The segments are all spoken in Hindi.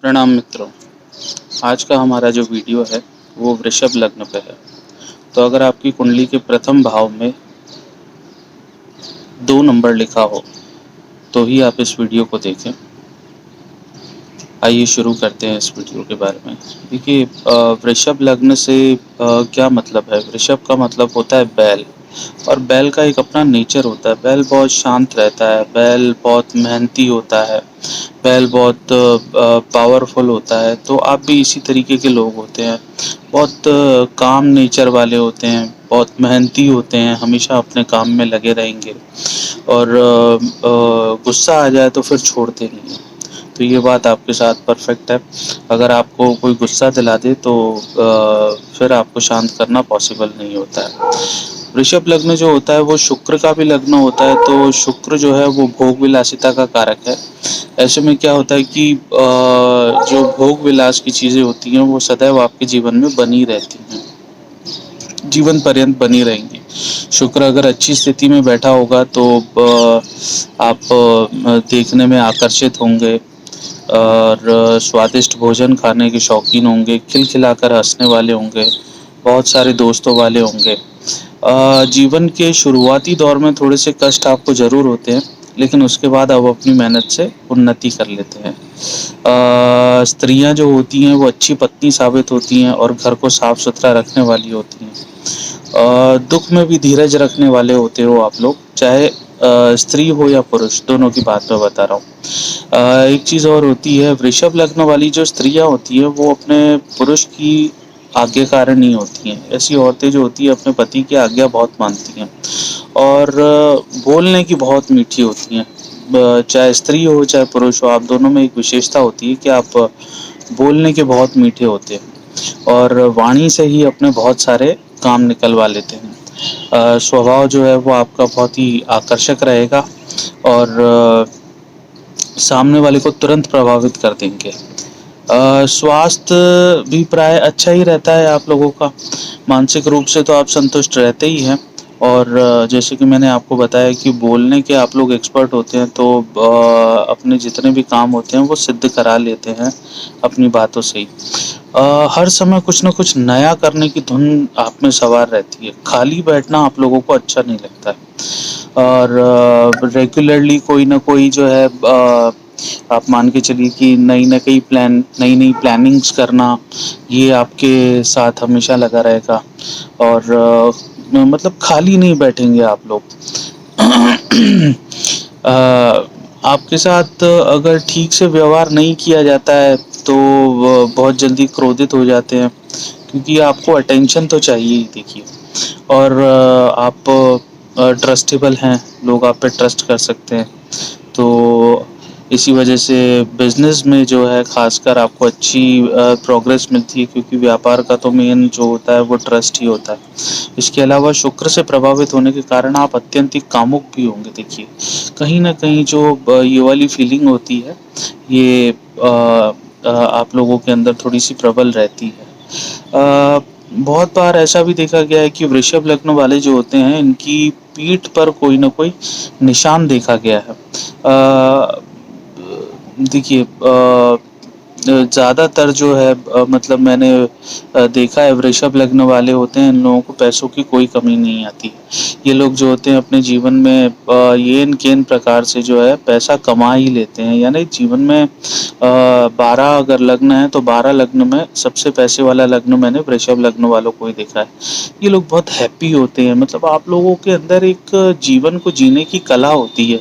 प्रणाम मित्रों। आज का हमारा जो वीडियो है वो वृषभ लग्न पे है। तो अगर आपकी कुंडली के प्रथम भाव में 2 नंबर लिखा हो तो ही आप इस वीडियो को देखें। आइए शुरू करते हैं इस वीडियो के बारे में। देखिए, वृषभ लग्न से क्या मतलब है। वृषभ का मतलब होता है बैल, और बैल का एक अपना नेचर होता है। बैल बहुत शांत रहता है, बैल बहुत मेहनती होता है, बैल बहुत पावरफुल होता है। तो आप भी इसी तरीके के लोग होते हैं, बहुत काम नेचर वाले होते हैं, बहुत मेहनती होते हैं, हमेशा अपने काम में लगे रहेंगे, और गुस्सा आ जाए तो फिर छोड़ते नहीं हैं। तो ये बात आपके साथ परफेक्ट है। अगर आपको कोई गुस्सा दिला दे तो फिर आपको शांत करना पॉसिबल नहीं होता है। वृषभ लग्न जो होता है वो शुक्र का भी लग्न होता है, तो शुक्र जो है वो भोग विलासिता का कारक है। ऐसे में क्या होता है कि जो भोग विलास की चीज़ें होती हैं वो सदैव आपके जीवन में बनी रहती हैं, जीवन पर्यंत बनी रहेंगी। शुक्र अगर अच्छी स्थिति में बैठा होगा तो आप देखने में आकर्षित होंगे, और स्वादिष्ट भोजन खाने के शौकीन होंगे, खिलखिलाकर हंसने वाले होंगे, बहुत सारे दोस्तों वाले होंगे। जीवन के शुरुआती दौर में थोड़े से कष्ट आपको ज़रूर होते हैं, लेकिन उसके बाद आप अपनी मेहनत से उन्नति कर लेते हैं। स्त्रियां जो होती हैं वो अच्छी पत्नी साबित होती हैं और घर को साफ सुथरा रखने वाली होती हैं। दुख में भी धीरज रखने वाले होते हो आप लोग, चाहे स्त्री हो या पुरुष, दोनों की बात मैं बता रहा हूँ। एक चीज़ और होती है, वृषभ लग्न वाली जो स्त्रियां होती हैं वो अपने पुरुष की आज्ञाकारिणी होती हैं। ऐसी औरतें जो होती हैं अपने पति की आज्ञा बहुत मानती हैं, और बोलने की बहुत मीठी होती हैं। चाहे स्त्री हो चाहे पुरुष हो, आप दोनों में एक विशेषता होती है कि आप बोलने के बहुत मीठे होते हैं, और वाणी से ही अपने बहुत सारे काम निकलवा लेते हैं। स्वभाव जो है वो आपका बहुत ही आकर्षक रहेगा, और सामने वाले को तुरंत प्रभावित कर देंगे। स्वास्थ्य भी प्राय अच्छा ही रहता है आप लोगों का। मानसिक रूप से तो आप संतुष्ट रहते ही हैं, और जैसे कि मैंने आपको बताया कि बोलने के आप लोग एक्सपर्ट होते हैं, तो अपने जितने भी काम होते हैं वो सिद्ध करा लेते हैं अपनी बातों से ही। हर समय कुछ ना कुछ नया करने की धुन आप में सवार रहती है। खाली बैठना आप लोगों को अच्छा नहीं लगता है, और रेगुलरली कोई ना कोई जो है, आप मान के चलिए कि नई नई प्लानिंग्स करना, ये आपके साथ हमेशा लगा रहेगा, और मतलब खाली नहीं बैठेंगे आप लोग। आपके साथ अगर ठीक से व्यवहार नहीं किया जाता है तो बहुत जल्दी क्रोधित हो जाते हैं, क्योंकि आपको अटेंशन तो चाहिए ही। देखिए, और आप ट्रस्टेबल हैं, लोग आप पे ट्रस्ट कर सकते हैं। तो इसी वजह से बिजनेस में जो है खासकर आपको अच्छी प्रोग्रेस मिलती है, क्योंकि व्यापार का तो मेन जो होता है वो ट्रस्ट ही होता है। इसके अलावा शुक्र से प्रभावित होने के कारण आप अत्यंत ही कामुक भी होंगे। देखिए, कहीं ना कहीं जो ये वाली फीलिंग होती है, ये आप लोगों के अंदर थोड़ी सी प्रबल रहती है। बहुत बार ऐसा भी देखा गया है कि वृषभ लग्न वाले जो होते हैं इनकी पीठ पर कोई ना कोई निशान देखा गया है। देखिए, ज़्यादातर जो है, मतलब मैंने देखा है, वृषभ लग्न वाले होते हैं, इन लोगों को पैसों की कोई कमी नहीं आती। ये लोग जो होते हैं अपने जीवन में येन केन प्रकार से जो है पैसा कमा ही लेते हैं। यानी जीवन में 12 अगर लग्न है तो 12 लग्न में सबसे पैसे वाला लग्न मैंने वृषभ लग्न वालों को ही देखा है। ये लोग बहुत हैप्पी होते हैं, मतलब आप लोगों के अंदर एक जीवन को जीने की कला होती है।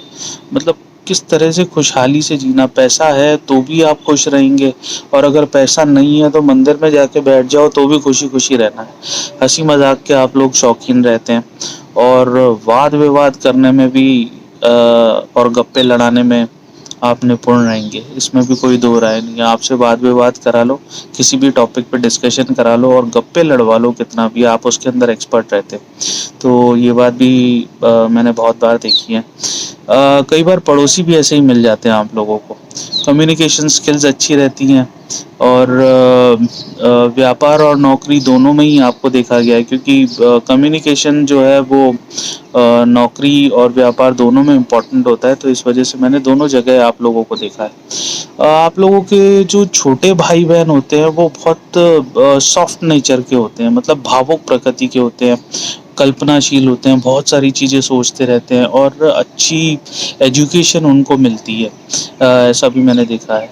मतलब किस तरह से खुशहाली से जीना। पैसा है तो भी आप खुश रहेंगे, और अगर पैसा नहीं है तो मंदिर में जाके बैठ जाओ तो भी खुशी खुशी रहना है। हंसी मजाक के आप लोग शौकीन रहते हैं, और वाद विवाद करने में भी और गप्पे लड़ाने में आप निपुण रहेंगे। इसमें भी कोई दो राय नहीं है। आपसे वाद विवाद करा लो, किसी भी टॉपिक पे डिस्कशन करा लो और गप्पे लड़वा लो कितना भी, आप उसके अंदर एक्सपर्ट रहते हैं। तो ये बात भी मैंने बहुत बार देखी है। कई बार पड़ोसी भी ऐसे ही मिल जाते हैं आप लोगों को, कम्युनिकेशन स्किल्स अच्छी रहती हैं और व्यापार और नौकरी दोनों में ही आपको देखा गया है, क्योंकि कम्युनिकेशन जो है वो नौकरी और व्यापार दोनों में इम्पोर्टेंट होता है, तो इस वजह से मैंने दोनों जगह आप लोगों को देखा है। आप लोगों के जो छोटे भाई बहन होते हैं वो बहुत सॉफ्ट नेचर के होते हैं, मतलब भावुक प्रकृति के होते हैं, कल्पनाशील होते हैं, बहुत सारी चीज़ें सोचते रहते हैं और अच्छी एजुकेशन उनको मिलती है। ऐसा भी मैंने देखा है।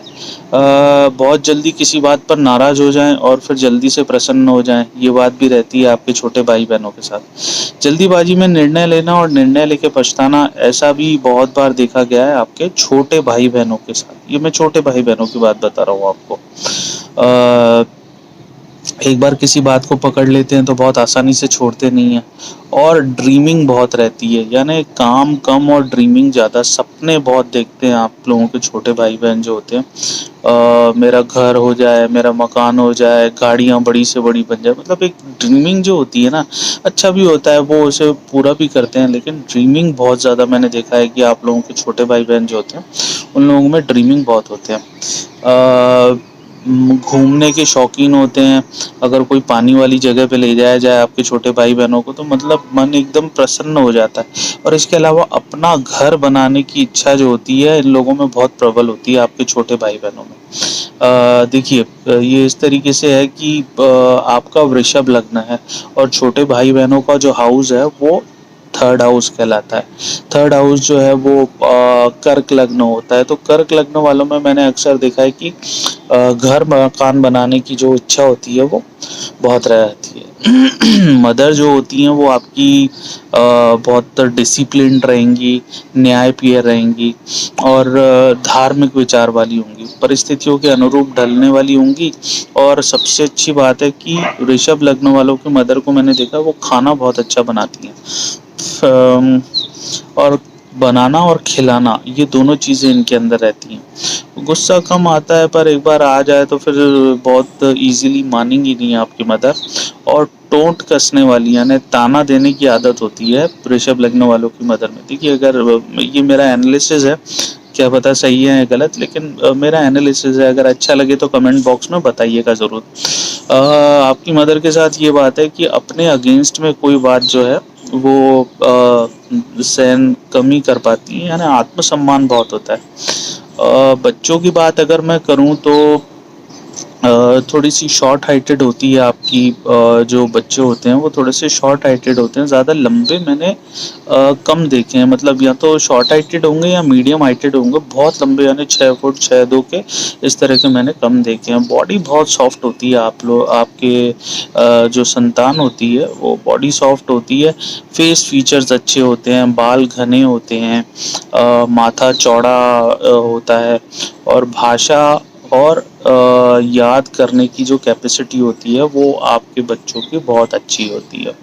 बहुत जल्दी किसी बात पर नाराज़ हो जाएं और फिर जल्दी से प्रसन्न हो जाएं, ये बात भी रहती है आपके छोटे भाई बहनों के साथ। जल्दीबाजी में निर्णय लेना और निर्णय लेके पछताना, ऐसा भी बहुत बार देखा गया है आपके छोटे भाई बहनों के साथ। ये मैं छोटे भाई बहनों की बात बता रहा हूँ आपको। एक बार किसी बात को पकड़ लेते हैं तो बहुत आसानी से छोड़ते नहीं हैं, और ड्रीमिंग बहुत रहती है, यानी काम कम और ड्रीमिंग ज़्यादा। सपने बहुत देखते हैं आप लोगों के छोटे भाई बहन जो होते हैं। मेरा घर हो जाए, मेरा मकान हो जाए, गाड़ियाँ बड़ी से बड़ी बन जाए, मतलब एक ड्रीमिंग जो होती है ना, अच्छा भी होता है, वो उसे पूरा भी करते हैं, लेकिन ड्रीमिंग बहुत ज़्यादा मैंने देखा है कि आप लोगों के छोटे भाई बहन जो होते हैं उन लोगों में ड्रीमिंग बहुत होते हैं। घूमने के शौकीन होते हैं। अगर कोई पानी वाली जगह पे ले जाया जाए आपके छोटे भाई बहनों को तो मतलब मन एकदम प्रसन्न हो जाता है। और इसके अलावा अपना घर बनाने की इच्छा जो होती है इन लोगों में बहुत प्रबल होती है आपके छोटे भाई बहनों में। देखिए, ये इस तरीके से है कि आपका वृषभ लग्न है और छोटे भाई बहनों का जो हाउस है वो थर्ड हाउस कहलाता है। थर्ड हाउस जो है वो कर्क लग्न होता है। तो कर्क लग्न वालों में मैंने अक्सर देखा है कि घर मकान बनाने की जो इच्छा होती है वो बहुत रहती है। मदर जो होती हैं वो आपकी बहुत डिसिप्लिन्ड रहेंगी, न्यायप्रिय रहेंगी और धार्मिक विचार वाली होंगी, परिस्थितियों के अनुरूप ढलने वाली होंगी। और सबसे अच्छी बात है कि वृषभ लग्न वालों की मदर को मैंने देखा वो खाना बहुत अच्छा बनाती हैं। और बनाना और खिलाना, ये दोनों चीज़ें इनके अंदर रहती हैं। गुस्सा कम आता है, पर एक बार आ जाए तो फिर बहुत इजीली मानेंगी नहीं आपकी मदर। और टोंट कसने वाली यानी ताना देने की आदत होती है वृषभ लग्न वालों की मदर में। देखिए, अगर ये मेरा एनालिसिस है, क्या पता सही है या गलत, लेकिन मेरा एनालिसिस है। अगर अच्छा लगे तो कमेंट बॉक्स में बताइएगा ज़रूर। आपकी मदर के साथ ये बात है कि अपने अगेंस्ट में कोई बात जो है वो सहन कम ही कर पाती है, यानी आत्मसम्मान बहुत होता है। बच्चों की बात अगर मैं करूं तो थोड़ी सी शॉर्ट हाइटेड होती है आपकी। जो बच्चे होते हैं वो थोड़े से शॉर्ट हाइटेड होते हैं, ज़्यादा लंबे मैंने कम देखे हैं। मतलब या तो शॉर्ट हाइटेड होंगे या मीडियम हाइटेड होंगे, बहुत लंबे यानी 6 फुट 6'2" के, इस तरह के मैंने कम देखे हैं। बॉडी बहुत सॉफ्ट होती है, आपके जो संतान होती है वो बॉडी सॉफ्ट होती है। फेस फीचर्स अच्छे होते हैं, बाल घने होते हैं, माथा चौड़ा होता है, और भाषा और याद करने की जो कैपेसिटी होती है वो आपके बच्चों की बहुत अच्छी होती है।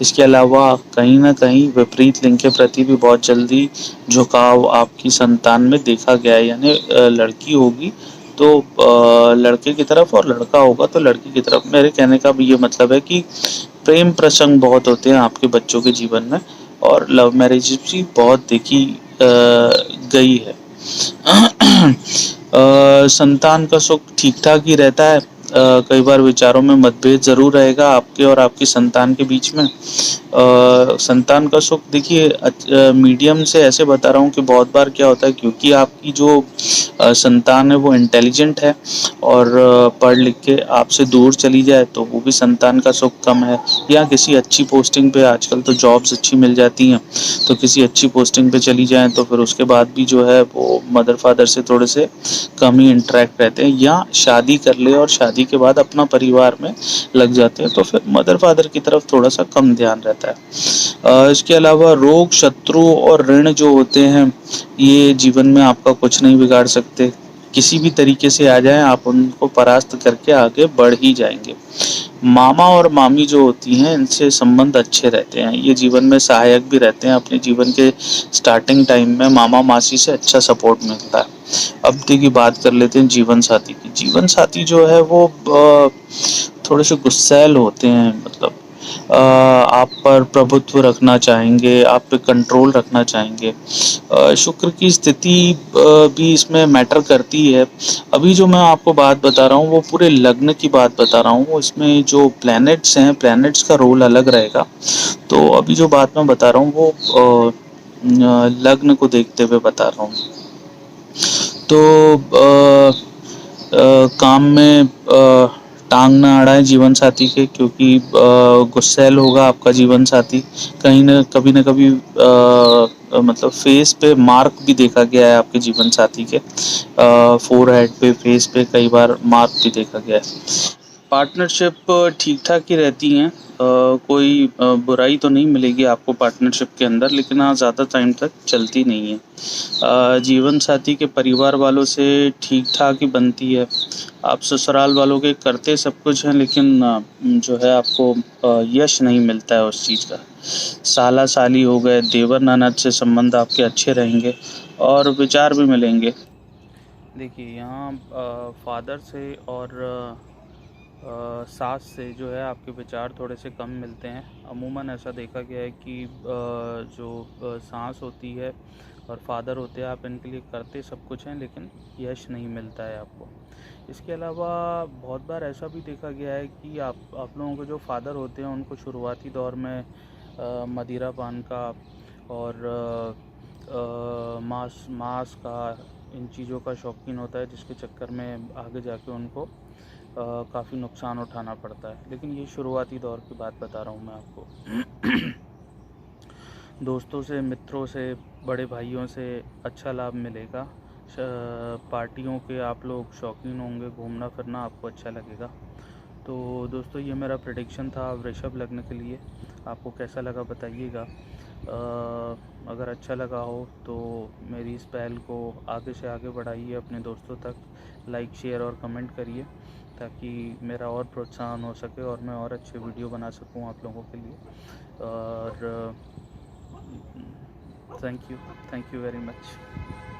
इसके अलावा कहीं ना कहीं विपरीत लिंग के प्रति भी बहुत जल्दी झुकाव आपकी संतान में देखा गया है, यानी लड़की होगी तो लड़के की तरफ और लड़का होगा तो लड़की की तरफ। मेरे कहने का भी ये मतलब है कि प्रेम प्रसंग बहुत होते हैं आपके बच्चों के जीवन में, और लव मैरिज भी बहुत देखी गई है। संतान का सुख ठीक ठाक ही रहता है। कई बार विचारों में मतभेद ज़रूर रहेगा आपके और आपकी संतान के बीच में। संतान का सुख देखिए, मीडियम से ऐसे बता रहा हूँ कि बहुत बार क्या होता है, क्योंकि आपकी जो संतान है वो इंटेलिजेंट है और पढ़ लिख के आपसे दूर चली जाए तो वो भी संतान का सुख कम है। या किसी अच्छी पोस्टिंग पे, आजकल तो जॉब्स अच्छी मिल जाती हैं, तो किसी अच्छी पोस्टिंग पे चली जाएं तो फिर उसके बाद भी जो है वो मदर फादर से थोड़े से कम ही इंटरेक्ट रहते हैं, या शादी कर ले और शादी के बाद अपना परिवार में लग जाते हैं तो फिर मदर फादर की तरफ थोड़ा सा कम ध्यान रहता है। इसके अलावा रोग, शत्रु और ऋण जो होते हैं ये जीवन में आपका कुछ नहीं बिगाड़ सकते। किसी भी तरीके से आ जाएं आप उनको परास्त करके आगे बढ़ ही जाएंगे। मामा और मामी जो होती हैं इनसे संबंध अच्छे रहते हैं, ये जीवन में सहायक भी रहते हैं। अपने जीवन के स्टार्टिंग टाइम में मामा मासी से अच्छा सपोर्ट मिलता है। अब देखिए, बात कर लेते हैं जीवन साथी की। जीवन साथी जो है वो थोड़े से गुस्सैल होते हैं, मतलब आप पर प्रभुत्व रखना चाहेंगे, आप पे कंट्रोल रखना चाहेंगे। शुक्र की स्थिति भी इसमें मैटर करती है। अभी जो मैं आपको बात बता रहा हूँ वो पूरे लग्न की बात बता रहा हूँ, इसमें जो प्लैनेट्स हैं, प्लैनेट्स का रोल अलग रहेगा। तो अभी जो बात मैं बता रहा हूँ वो लग्न को देखते हुए बता रहा हूँ। तो काम में टांग ना अड़ाएं जीवन साथी के, क्योंकि गुस्सैल होगा आपका जीवन साथी। कहीं न कभी मतलब फेस पे मार्क भी देखा गया है आपके जीवन साथी के, फोरहेड पे, फेस पे कई बार मार्क भी देखा गया है। पार्टनरशिप ठीक ठाक ही रहती हैं, कोई बुराई तो नहीं मिलेगी आपको पार्टनरशिप के अंदर, लेकिन हाँ ज़्यादा टाइम तक चलती नहीं है। जीवन साथी के परिवार वालों से ठीक ठाक ही बनती है। आप ससुराल वालों के करते सब कुछ हैं, लेकिन जो है आपको यश नहीं मिलता है उस चीज़ का। साला साली हो गए, देवर ननद से संबंध आपके अच्छे रहेंगे और विचार भी मिलेंगे। देखिए यहाँ फादर से और सास से जो है आपके विचार थोड़े से कम मिलते हैं। अमूमन ऐसा देखा गया है कि जो सास होती है और फादर होते हैं, आप इनके लिए करते सब कुछ हैं, लेकिन यश नहीं मिलता है आपको। इसके अलावा बहुत बार ऐसा भी देखा गया है कि आप लोगों के जो फादर होते हैं उनको शुरुआती दौर में मदिरा पान का और मांस का, इन चीज़ों का शौकीन होता है, जिसके चक्कर में आगे जाके उनको काफ़ी नुकसान उठाना पड़ता है। लेकिन ये शुरुआती दौर की बात बता रहा हूँ मैं आपको। दोस्तों से, मित्रों से, बड़े भाइयों से अच्छा लाभ मिलेगा। पार्टियों के आप लोग शौकीन होंगे, घूमना फिरना आपको अच्छा लगेगा। तो दोस्तों ये मेरा प्रेडिक्शन था वृषभ लग्न के लिए। आपको कैसा लगा बताइएगा। अगर अच्छा लगा हो तो मेरी इस पहल को आगे से आगे बढ़ाइए अपने दोस्तों तक, लाइक शेयर और कमेंट करिए, ताकि मेरा और प्रोत्साहन हो सके और मैं और अच्छे वीडियो बना सकूं आप लोगों के लिए। और थैंक यू वेरी मच।